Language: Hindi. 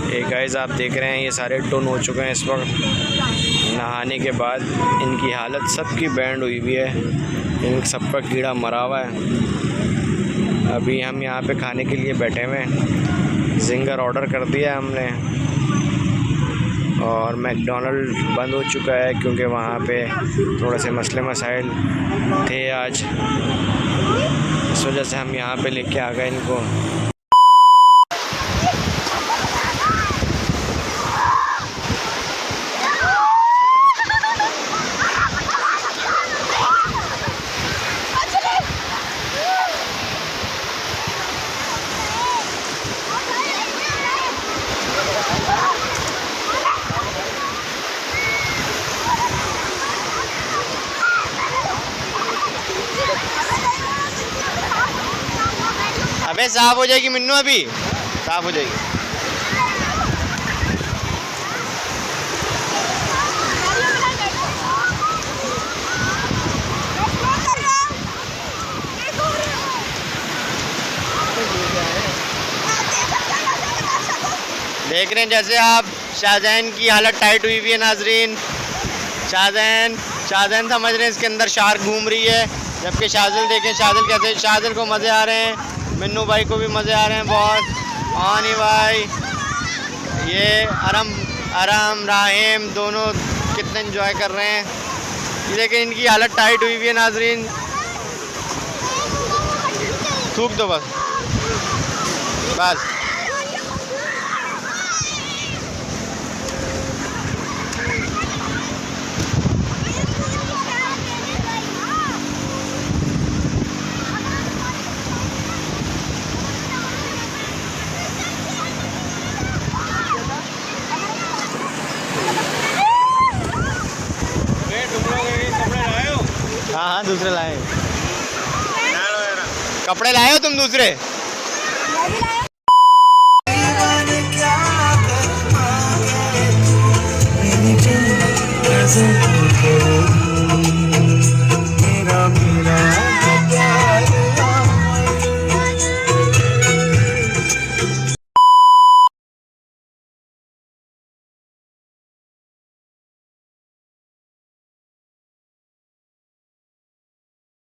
ये गाइस आप देख रहे हैं ये सारे टुन हो चुके हैं इस वक्त। नहाने के बाद इनकी हालत सबकी बैंड हुई हुई है, इन सबका कीड़ा मरा हुआ है। अभी हम यहाँ पे खाने के लिए बैठे हुए हैं। जिंगर ऑर्डर कर दिया हमने और मैकडॉनल्ड बंद हो चुका है क्योंकि वहाँ पे थोड़े से मसले मसाइल थे आज, इस वजह से हम यहाँ पे लेके आ गए इनको। अबे साफ हो जाएगी मिन्नू, अभी साफ हो जाएगी। देख रहे हैं जैसे आप शाहजहान की हालत टाइट हुई हुई है नाजरीन। शाहजहान समझ रहे हैं इसके अंदर शार्क घूम रही है, जबकि शाहजल देखें शाहजल कैसे, शाहजल को मज़े आ रहे हैं, मिन्नू भाई को भी मज़े आ रहे हैं बहुत। आनी भाई ये आराम राहिम दोनों कितने एंजॉय कर रहे हैं, लेकिन इनकी हालत टाइट हुई हुई है नाजरीन। थूक दो बस। हाँ दूसरे लाए, कपड़े लाए हो तुम दूसरे?